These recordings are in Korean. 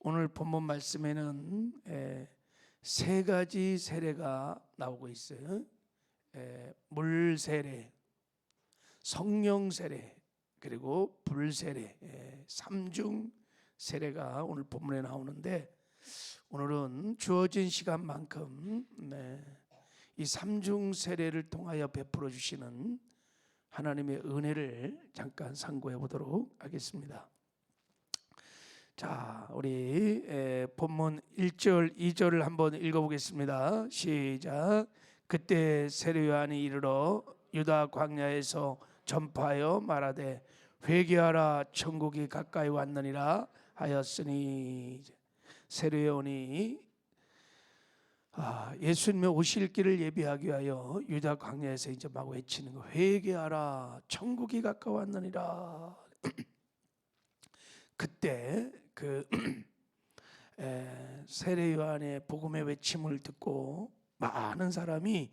오늘 본문 말씀에는 세 가지 세례가 나오고 있어요. 물 세례, 성령 세례, 그리고 불 세례, 삼중 세례가 오늘 본문에 나오는데, 오늘은 주어진 시간만큼 이 삼중 세례를 통하여 베풀어 주시는 하나님의 은혜를 잠깐 상고해 보도록 하겠습니다. 자, 우리 본문 1절, 2절을 한번 읽어보겠습니다. 시작. 그때 세례 요한이 이르러 유다 광야에서 전파하여 말하되 회개하라 천국이 가까이 왔느니라 하였으니, 세례 요한이 예수님의 오실 길을 예비하기 위하여 유다 광야에서 이제 막 외치는 거, 회개하라 천국이 가까웠느니라. 그때 그 세례 요한의 복음의 외침을 듣고 많은 사람이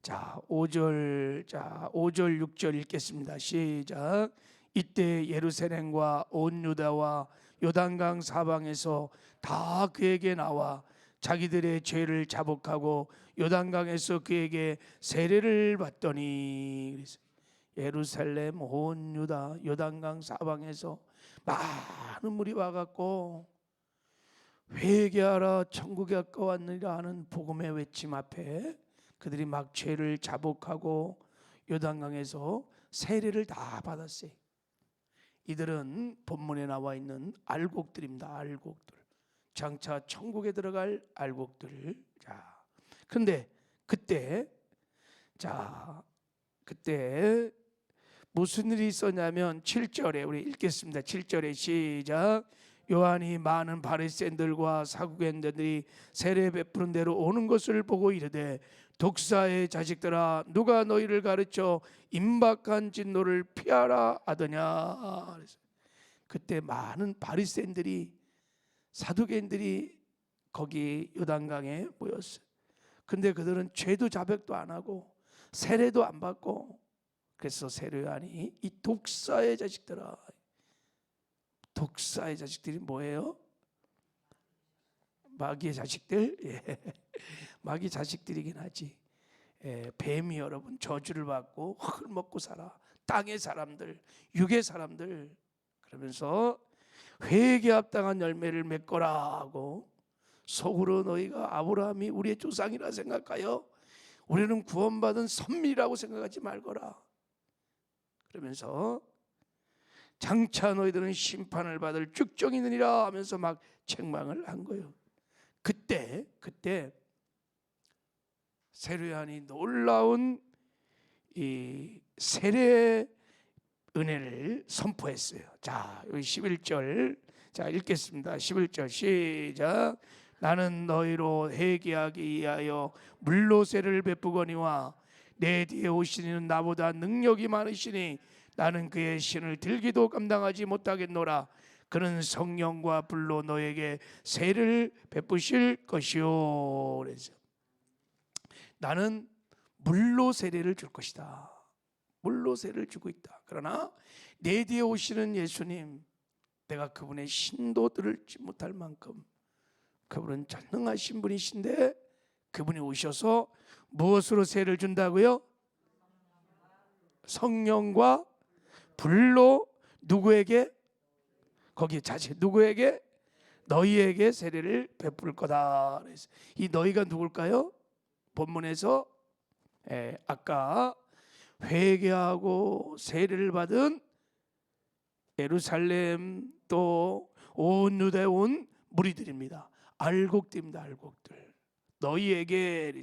5절 6절 읽겠습니다. 시작. 이때 예루살렘과 온 유다와 요단강 사방에서 다 그에게 나와 자기들의 죄를 자복하고 요단강에서 그에게 세례를 받더니, 예루살렘, 온 유다, 요단강 사방에서 많은 물이 와갖고 회개하라 천국이 가까웠느니라 하는 복음의 외침 앞에 그들이 막 죄를 자복하고 요단강에서 세례를 다 받았어요. 이들은 본문에 나와 있는 알곡들입니다. 알곡들, 장차 천국에 들어갈 알곡들. 그런데 그때 무슨 일이 있었냐면 7절에 우리 읽겠습니다. 7절에 시작. 요한이 많은 바리새인들과 사두개인들이 세례 베푸는 대로 오는 것을 보고 이르되 독사의 자식들아, 누가 너희를 가르쳐 임박한 진노를 피하라 하더냐. 그때 많은 바리새인들이, 사두개인들이 거기 요단강에 모였어요. 근데 그들은 죄도 자백도 안 하고 세례도 안 받고, 그래서 세례 요한이 이 독사의 자식들아, 독사의 자식들이 뭐예요? 마귀의 자식들? 마귀 자식들이긴 하지. 뱀이 여러분 저주를 받고 흙을 먹고 살아. 땅의 사람들, 육의 사람들. 그러면서 회개 합당한 열매를 맺거라 하고, 속으로 너희가 아브라함이 우리의 조상이라 생각하여 우리는 구원받은 선민이라고 생각하지 말거라. 그러면서 장차 너희들은 심판을 받을 쭉정이느니라 하면서 막 책망을 한 거예요. 그때 세례 요한이 놀라운 이 세례 은혜를 선포했어요. 여기 11절 읽겠습니다. 11절 시작. 나는 너희로 회개하기 위하여 물로 세례를 베푸거니와 내 뒤에 오시는 나보다 능력이 많으시니 나는 그의 신을 들기도 감당하지 못하겠노라. 그는 성령과 불로 너에게 세례를 베푸실 것이요. 그래서 나는 물로 세례를 줄 것이다. 물로 세례를 주고 있다. 그러나 내 뒤에 오시는 예수님, 내가 그분의 신도 들을지 못할 만큼 그분은 전능하신 분이신데, 그분이 오셔서 무엇으로 세례를 준다고요? 성령과 불로. 누구에게? 거기 누구에게? 너희에게 세례를 베풀 거다. 그래서 이 너희가 누굴까요? 본문에서 아까 회개하고 세례를 받은 예루살렘 또 온 유다에 온 무리들입니다. 알곡들입니다. 알곡들. 너희에게.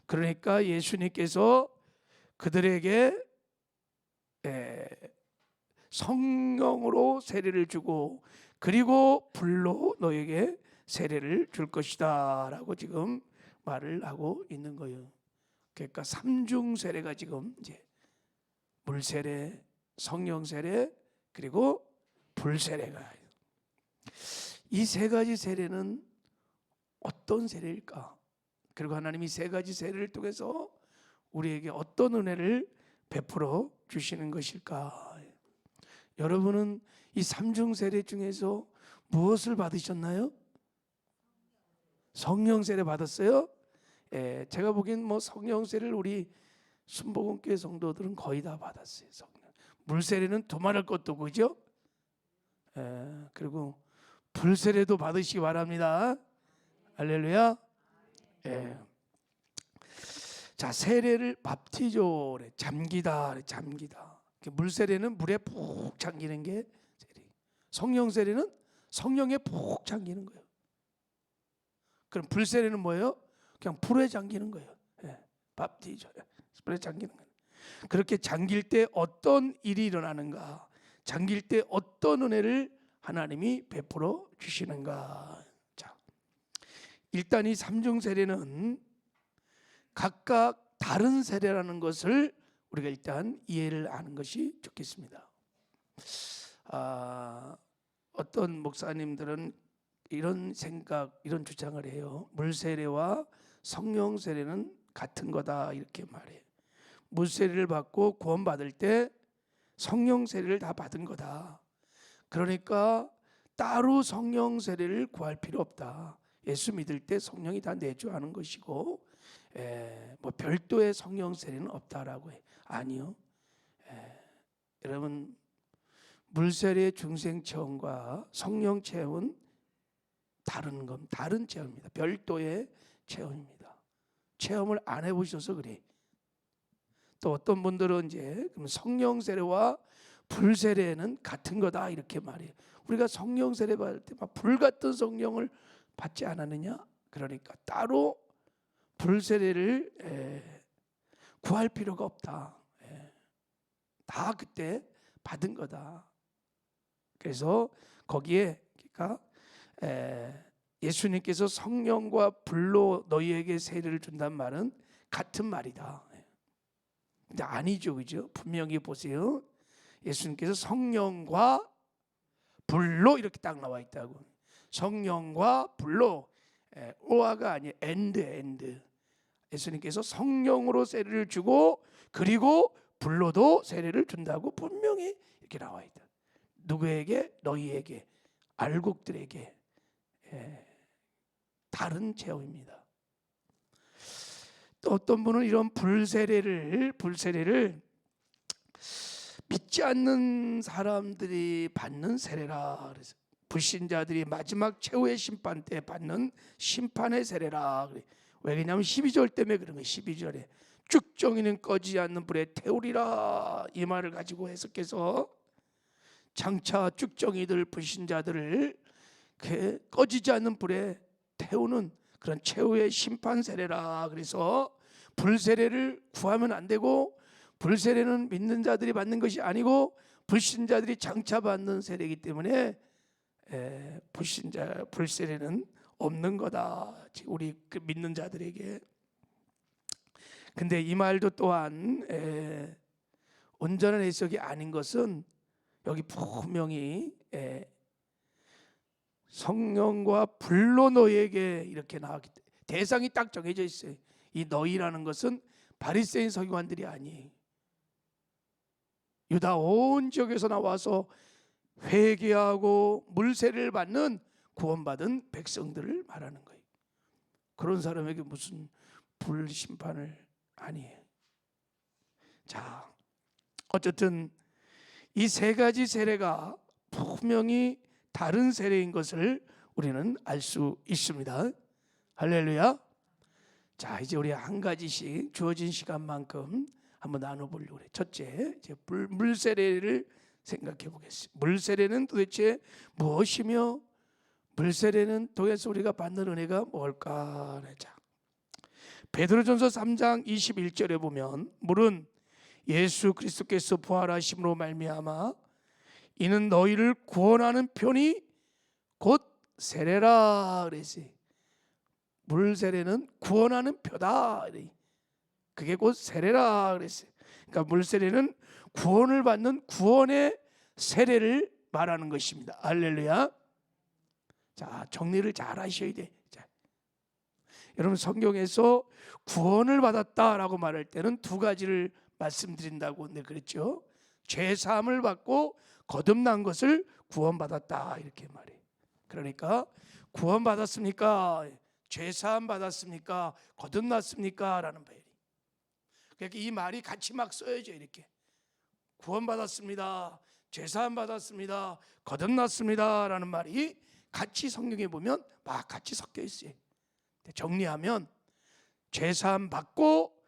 그러니까 예수님께서 그들에게 성령으로 세례를 주고, 그리고 불로 너에게 세례를 줄 것이다 라고 지금 말을 하고 있는 거예요. 그러니까 삼중 세례가 지금 이제 물 세례, 성령 세례, 그리고 불 세례가, 이 세 가지 세례는 어떤 세례일까? 그리고 하나님이 세 가지 세례를 통해서 우리에게 어떤 은혜를 베풀어 주시는 것일까? 여러분은 이 삼중 세례 중에서 무엇을 받으셨나요? 성령 세례 받았어요? 예, 제가 보기엔 뭐 성령 세례를 우리 순복음교회 성도들은 거의 다 받았어요. 성령. 물 세례는 두말할 것도 그죠? 예, 그리고 불 세례도 받으시기 바랍니다. 할렐루야. 예. 자, 세례를 밥티조래, 잠기다, 잠기다. 물 세례는 물에 푹 잠기는 게 세례. 성령 세례는 성령에 푹 잠기는 거예요. 그럼 불 세례는 뭐예요? 그냥 불에 잠기는 거예요. 예, 밥티조, 불에 잠기는 거예요. 그렇게 잠길 때 어떤 일이 일어나는가? 잠길 때 어떤 은혜를 하나님이 베풀어 주시는가? 자, 일단 이 삼중 세례는 각각 다른 세례라는 것을 우리가 일단 이해를 하는 것이 좋겠습니다. 어떤 목사님들은 이런 생각, 이런 주장을 해요. 물 세례와 성령 세례는 같은 거다 이렇게 말해요. 물 세례를 받고 구원 받을 때 성령 세례를 다 받은 거다. 그러니까 따로 성령 세례를 구할 필요 없다. 예수 믿을 때 성령이 다 내주하는 것이고, 뭐 별도의 성령 세례는 없다라고 해. 아니요. 여러분, 물 세례 중생 체험과 성령 체험은 다른 체험입니다. 별도의 체험입니다. 체험을 안 해보셔서 그래. 또 어떤 분들은 이제 성령 세례와 불 세례는 같은 거다 이렇게 말해요. 우리가 성령 세례 받을 때 막 불 같은 성령을 받지 않았느냐? 그러니까 따로 불 세례를 구할 필요가 없다. 다 그때 받은 거다. 그래서 거기에 그러니까 예수님께서 성령과 불로 너희에게 세례를 준다는 말은 같은 말이다. 근데 아니죠, 그죠? 분명히 보세요. 예수님께서 성령과 불로 이렇게 딱 나와 있다고. 성령과 불로, 오아가 아니에요. 엔드. 예수님께서 성령으로 세례를 주고 그리고 불로도 세례를 준다고 분명히 이렇게 나와 있다. 누구에게? 너희에게, 알곡들에게. 다른 체험입니다. 또 어떤 분은 이런 불세례를 믿지 않는 사람들이 받는 세례라 그래서 불신자들이 마지막 최후의 심판 때 받는 심판의 세례라. 왜냐하면 12절 때문에 그런 거예요. 12절에 쭉정이는 꺼지지 않는 불에 태우리라 이 말을 가지고 해석해서 장차 쭉정이들 불신자들을 꺼지지 않는 불에 태우는 그런 최후의 심판 세례라. 그래서 불세례를 구하면 안 되고 불세례는 믿는 자들이 받는 것이 아니고 불신자들이 장차 받는 세례이기 때문에 불세례는 없는 거다. 우리 믿는 자들에게. 근데 이 말도 또한 온전한 해석이 아닌 것은 여기 분명히 성령과 불로 너희에게 이렇게 나왔기 때문에 대상이 딱 정해져 있어요. 이 너희라는 것은 바리새인 서기관들이 아니에요. 유다 온 지역에서 나와서 회개하고 물세례를 받는 구원받은 백성들을 말하는 거예요. 그런 사람에게 무슨 불심판을 아니에요. 자, 어쨌든 이 세 가지 세례가 분명히 다른 세례인 것을 우리는 알 수 있습니다. 할렐루야. 자, 이제 우리 한 가지씩 주어진 시간만큼 한번 나눠보려고 해요. 첫째, 이제 물세례를 생각해 보겠습니다. 물세례는 도대체 무엇이며 물세례는 통해서 우리가 받는 은혜가 뭘까? 자, 베드로전서 3장 21절에 보면 물은 예수 그리스도께서 부활하심으로 말미암아 이는 너희를 구원하는 편이 곧 세례라 그랬어요. 물 세례는 구원하는 표다. 그게 곧 세례라 그랬어요. 그러니까 물 세례는 구원을 받는 구원의 세례를 말하는 것입니다. 할렐루야. 자, 정리를 잘 하셔야 돼. 자, 여러분 성경에서 구원을 받았다라고 말할 때는 두 가지를 말씀드린다고 그랬죠. 죄 사함을 받고 거듭난 것을 구원받았다 이렇게 말해요. 그러니까 구원받았습니까? 죄사함 받았습니까? 거듭났습니까? 라는 말이. 그러니까 이 말이 같이 막 써야죠. 이렇게 구원받았습니다, 죄사함 받았습니다, 거듭났습니다 라는 말이 같이 성경에 보면 막 같이 섞여 있어요. 정리하면 죄사함 받고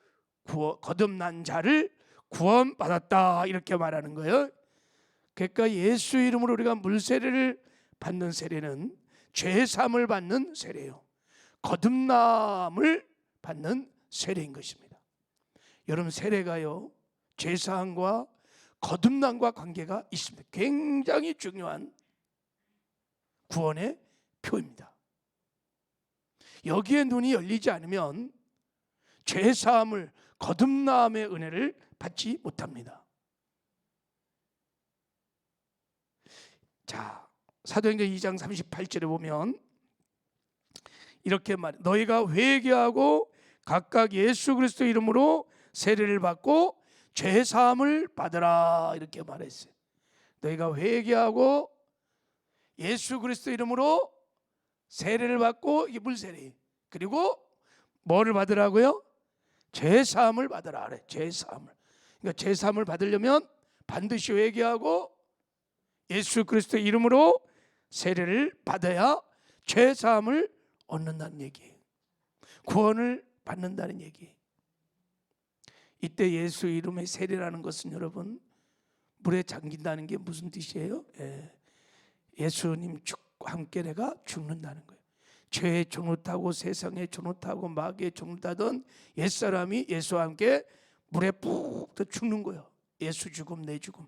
거듭난 자를 구원받았다 이렇게 말하는 거예요. 그러니까 예수 이름으로 우리가 물세례를 받는 세례는 죄사함을 받는 세례예요. 거듭남을 받는 세례인 것입니다. 여러분, 세례가요 죄사함과 거듭남과 관계가 있습니다. 굉장히 중요한 구원의 표입니다. 여기에 눈이 열리지 않으면 죄사함을, 거듭남의 은혜를 받지 못합니다. 자, 사도행전 2장 38절에 보면 이렇게 말해, 너희가 회개하고 각각 예수 그리스도 이름으로 세례를 받고 죄사함을 받으라 이렇게 말했어요. 너희가 회개하고 예수 그리스도 이름으로 세례를 받고, 이게 물세례, 그리고 뭐를 받으라고요? 죄사함을 받으라 그래. 죄사함을. 그러니까 죄사함을 받으려면 반드시 회개하고 예수 그리스도 이름으로 세례를 받아야 죄사함을 얻는다는 얘기예요. 구원을 받는다는 얘기예요. 이때 예수 이름의 세례라는 것은 여러분, 물에 잠긴다는 게 무슨 뜻이에요? 예수님 죽과 함께 내가 죽는다는 거예요. 죄의 종노타고 세상의 종노타고 마귀의 종노타던 옛사람이 예수와 함께 물에 푹 죽는 거예요. 예수 죽음 내 죽음.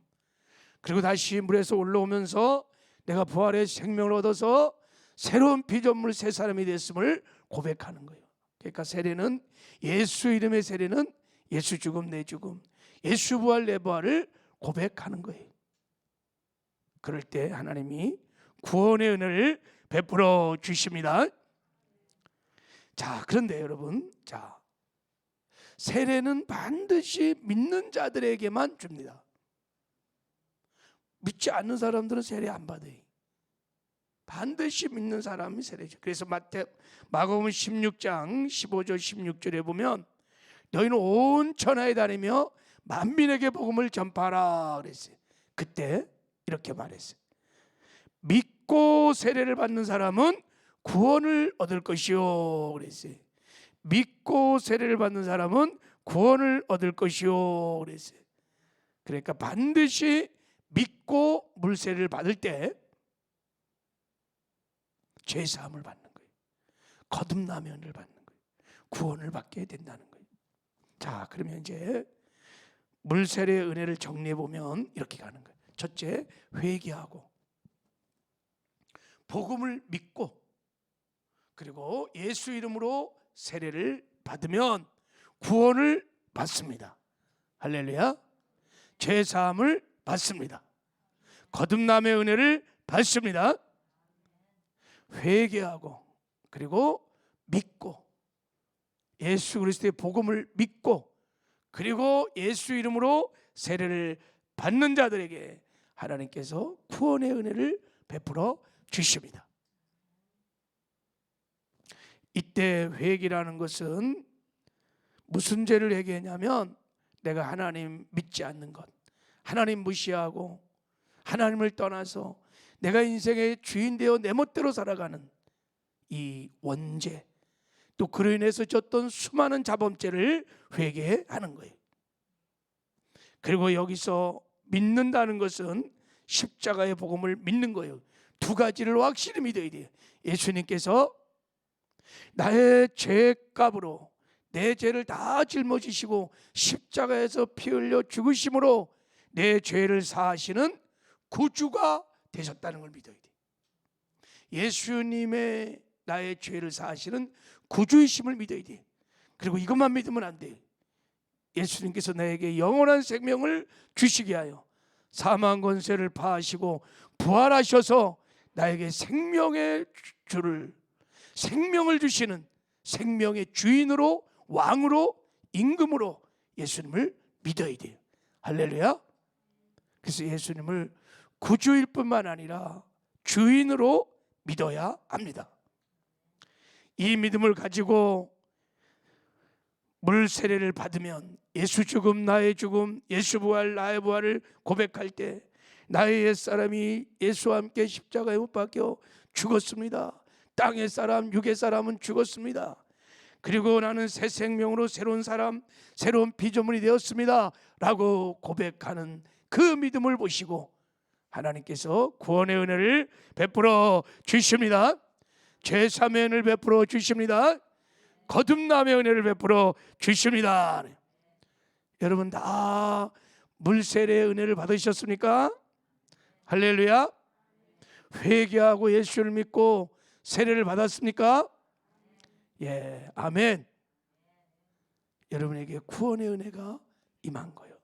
그리고 다시 물에서 올라오면서 내가 부활의 생명을 얻어서 새로운 피조물 새 사람이 됐음을 고백하는 거예요. 그러니까 세례는, 예수 이름의 세례는 예수 죽음 내 죽음, 예수 부활 내 부활을 고백하는 거예요. 그럴 때 하나님이 구원의 은혜를 베풀어 주십니다. 자, 그런데 여러분, 자, 세례는 반드시 믿는 자들에게만 줍니다. 믿지 않는 사람들은 세례 안 받아요. 반드시 믿는 사람이 세례죠. 그래서 마가복음 16장 15절 16절에 보면 너희는 온 천하에 다니며 만민에게 복음을 전파하라 그랬어요. 그때 이렇게 말했어요. 믿고 세례를 받는 사람은 구원을 얻을 것이요 그랬어요. 믿고 세례를 받는 사람은 구원을 얻을 것이요 그랬어요. 그러니까 반드시 믿고 물세례를 받을 때 죄사함을 받는 거예요. 거듭남의 은혜를 받는 거예요. 구원을 받게 된다는 거예요. 자, 그러면 이제 물세례의 은혜를 정리해 보면 이렇게 가는 거예요. 첫째, 회개하고 복음을 믿고 그리고 예수 이름으로 세례를 받으면 구원을 받습니다. 할렐루야. 죄사함을 받습니다. 거듭남의 은혜를 받습니다. 회개하고 그리고 믿고 예수 그리스도의 복음을 믿고 그리고 예수 이름으로 세례를 받는 자들에게 하나님께서 구원의 은혜를 베풀어 주십니다. 이때 회개라는 것은 무슨 죄를 회개하냐면 내가 하나님 믿지 않는 것, 하나님 무시하고 하나님을 떠나서 내가 인생의 주인 되어 내 멋대로 살아가는 이 원죄, 또 그로 인해서 졌던 수많은 자범죄를 회개하는 거예요. 그리고 여기서 믿는다는 것은 십자가의 복음을 믿는 거예요. 두 가지를 확실히 믿어야 돼요. 예수님께서 나의 죄값으로 내 죄를 다 짊어지시고 십자가에서 피 흘려 죽으심으로 내 죄를 사하시는 구주가 되셨다는 걸 믿어야 돼요. 예수님의 나의 죄를 사하시는 구주이심을 믿어야 돼요. 그리고 이것만 믿으면 안 돼요. 예수님께서 나에게 영원한 생명을 주시게 하여 사망 권세를 파하시고 부활하셔서 나에게 생명의 주를, 생명을 주시는 생명의 주인으로, 왕으로, 임금으로 예수님을 믿어야 돼요. 할렐루야. 그래서 예수님을 구주일 뿐만 아니라 주인으로 믿어야 합니다. 이 믿음을 가지고 물 세례를 받으면 예수 죽음 나의 죽음, 예수 부활 나의 부활을 고백할 때 나의 옛사람이 예수와 함께 십자가에 못 박혀 죽었습니다. 땅의 사람, 육의 사람은 죽었습니다. 그리고 나는 새 생명으로 새로운 사람, 새로운 피조물이 되었습니다 라고 고백하는 그 믿음을 보시고 하나님께서 구원의 은혜를 베풀어 주십니다. 죄사함의 은혜를 베풀어 주십니다. 거듭남의 은혜를 베풀어 주십니다. 여러분 다 물세례의 은혜를 받으셨습니까? 할렐루야. 회개하고 예수를 믿고 세례를 받았습니까? 예, 아멘. 여러분에게 구원의 은혜가 임한 거예요.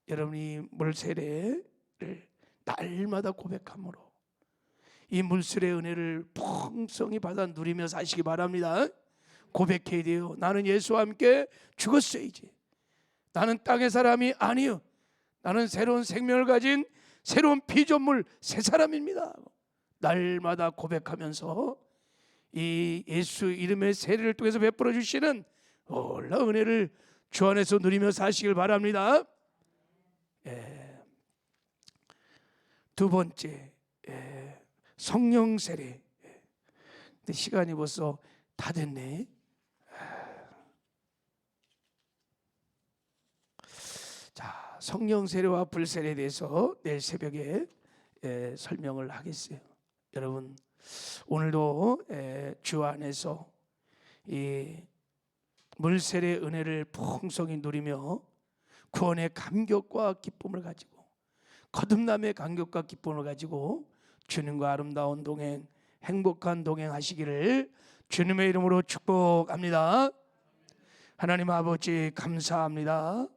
여러분이 물세례를 날마다 고백함으로 이 물세례의 은혜를 풍성히 받아 누리며 사시기 바랍니다. 고백해야 돼요. 나는 예수와 함께 죽었어야지. 나는 땅의 사람이 아니요, 나는 새로운 생명을 가진 새로운 피조물 새 사람입니다. 날마다 고백하면서 이 예수 이름의 세례를 통해서 베풀어 주시는 놀라운 은혜를 주 안에서 누리며 사시길 바랍니다. 두 번째, 성령 세례. 근데 시간이 벌써 다 됐네. 자, 성령 세례와 불세례에 대해서 내일 새벽에 설명을 하겠어요. 여러분 오늘도 주 안에서 이 물세례의 은혜를 풍성히 누리며 구원의 감격과 기쁨을 가지고 거듭남의 감격과 기쁨을 가지고 주님과 아름다운 동행, 행복한 동행하시기를 주님의 이름으로 축복합니다. 하나님 아버지 감사합니다.